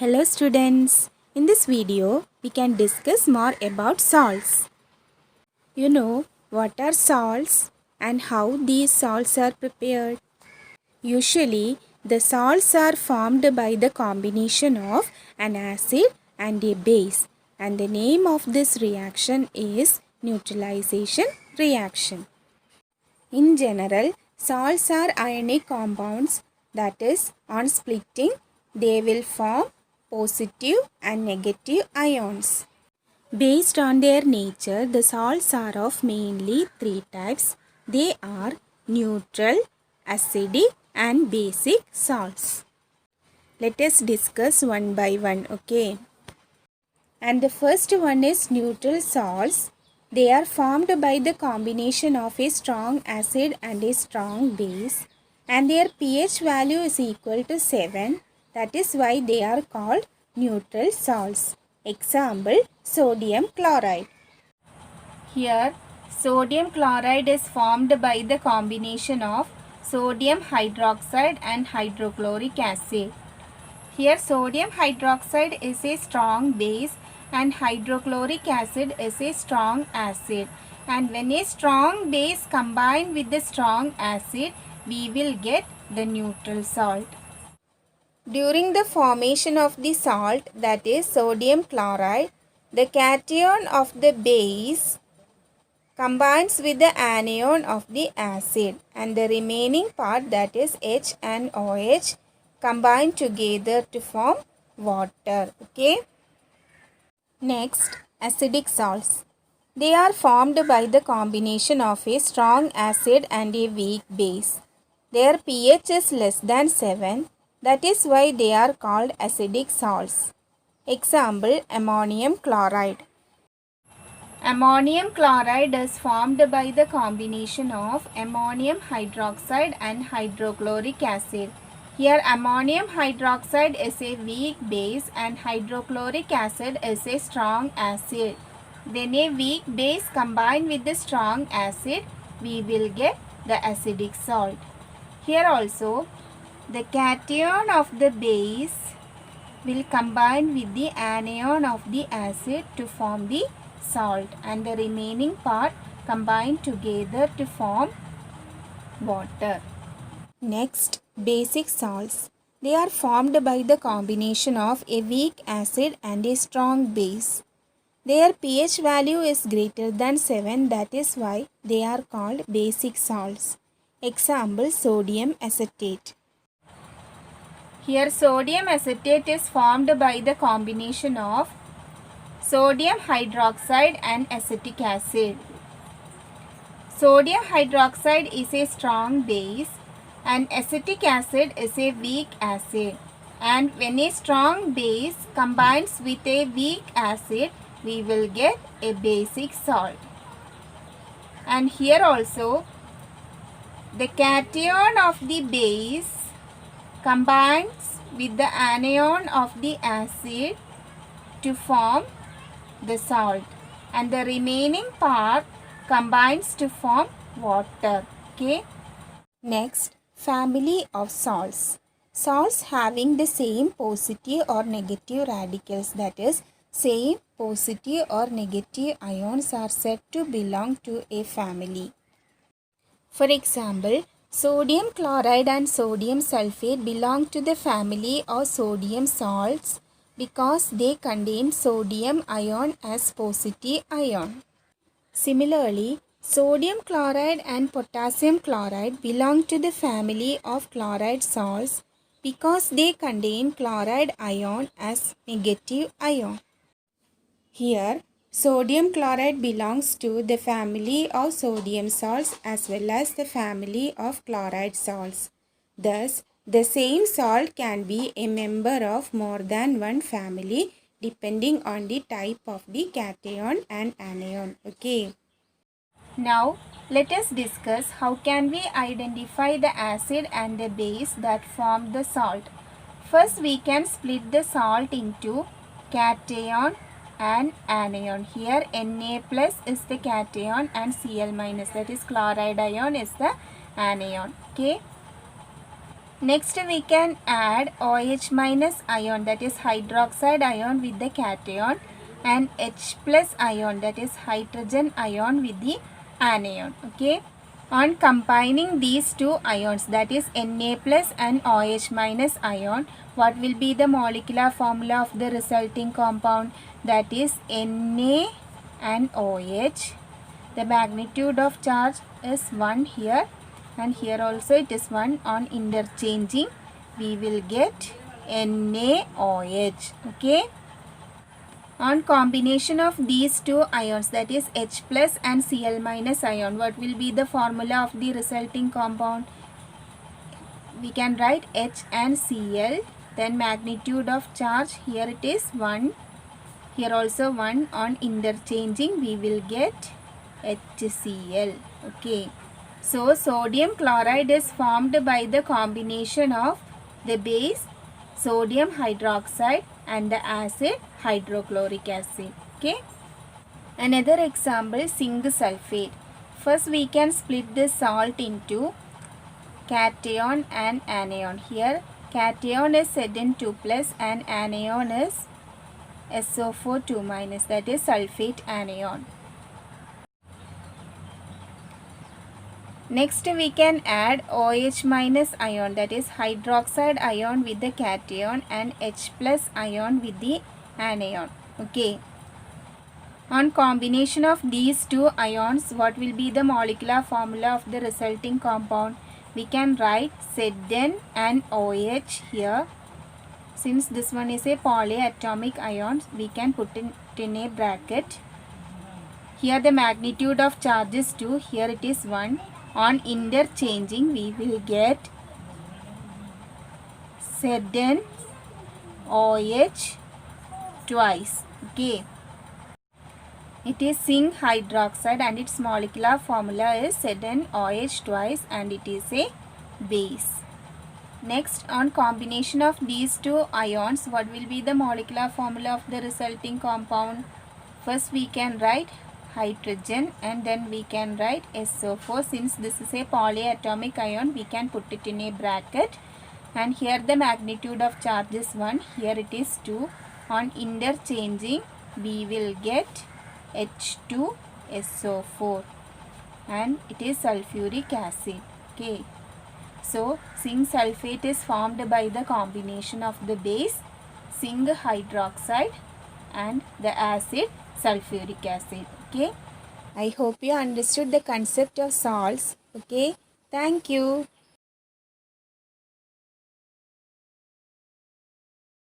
Hello students, in this video we can discuss more about salts. You know what are salts and how these salts are prepared? Usually the salts are formed by the combination of an acid and a base, and the name of this reaction is neutralization reaction. In general, salts are ionic compounds, that is, on splitting, they will form positive and negative ions. Based on their nature, the salts are of mainly three types. They are neutral, acidic, and basic salts. Let us discuss one by one, okay? And the first one is neutral salts. They are formed by the combination of a strong acid and a strong base, and their pH value is equal to 7. That is why they are called neutral salts. Example, sodium chloride. Here, sodium chloride is formed by the combination of sodium hydroxide and hydrochloric acid. Here sodium hydroxide is a strong base and hydrochloric acid is a strong acid. And when a strong base combine with the strong acid, we will get the neutral salt. During the formation of the salt, that is sodium chloride, the cation of the base combines with the anion of the acid, and the remaining part, that is H and OH, combine together to form water. Okay. Next, acidic salts. They are formed by the combination of a strong acid and a weak base. Their pH is less than 7. That is why they are called acidic salts. Example, ammonium chloride. Ammonium chloride is formed by the combination of ammonium hydroxide and hydrochloric acid. Here ammonium hydroxide is a weak base and hydrochloric acid is a strong acid. When a weak base combine with the strong acid, we will get the acidic salt. Here also the cation of the base will combine with the anion of the acid to form the salt, and the remaining part combine together to form water. Next, basic salts. They are formed by the combination of a weak acid and a strong base. Their pH value is greater than 7, that is why they are called basic salts. Example, sodium acetate. Here sodium acetate is formed by the combination of sodium hydroxide and acetic acid. Sodium hydroxide is a strong base and acetic acid is a weak acid. And when a strong base combines with a weak acid, we will get a basic salt. And here also, the cation of the base combines with the anion of the acid to form the salt, and the remaining part combines to form water. Okay. Next, family of salts. Salts having the same positive or negative radicals, that is, same positive or negative ions, are said to belong to a family. For example, sodium chloride and sodium sulfate belong to the family of sodium salts because they contain sodium ion as positive ion. Similarly, sodium chloride and potassium chloride belong to the family of chloride salts because they contain chloride ion as negative ion. Here, sodium chloride belongs to the family of sodium salts as well as the family of chloride salts. Thus, the same salt can be a member of more than one family depending on the type of the cation and anion. Okay. Now, let us discuss how can we identify the acid and the base that form the salt. First, we can split the salt into cation and anion. Here Na plus is the cation and Cl minus, that is chloride ion, is the anion. Okay. Next we can add OH minus ion, that is hydroxide ion, with the cation, and H plus ion, that is hydrogen ion, with the anion. Okay. On combining these two ions, that is Na plus and OH minus ion, what will be the molecular formula of the resulting compound? That is Na and OH. The magnitude of charge is 1 here, and here also it is 1. On interchanging, we will get NaOH. Okay. On combination of these two ions, that is H plus and Cl minus ion, what will be the formula of the resulting compound? We can write H and Cl. Then magnitude of charge, here it is 1. Here also 1. On interchanging, we will get HCl. Okay. So sodium chloride is formed by the combination of the base sodium hydroxide and the acid hydrochloric acid. Okay. Another example, zinc sulfate. First we can split this salt into cation and anion. Here cation is Zn2 plus and anion is SO4 2 minus, that is sulfate anion. Next we can add OH minus ion, that is hydroxide ion, with the cation, and H plus ion with the anion. Okay. On combination of these two ions, what will be the molecular formula of the resulting compound? We can write Zn and OH here. Since this one is a polyatomic ion, we can put it in a bracket. Here the magnitude of charge is 2, here it is 1. On interchanging, we will get Zn OH twice. Okay. It is zinc hydroxide and its molecular formula is ZnOH twice, and it is a base. Next, on combination of these two ions, what will be the molecular formula of the resulting compound? First we can write hydrogen, and then we can write SO4. Since this is a polyatomic ion, we can put it in a bracket. And here the magnitude of charge is 1, here it is 2. On interchanging, we will get H2SO4, and it is sulfuric acid. Okay. So zinc sulfate is formed by the combination of the base zinc hydroxide and the acid sulfuric acid. Okay. I hope you understood the concept of salts. Okay. Thank you.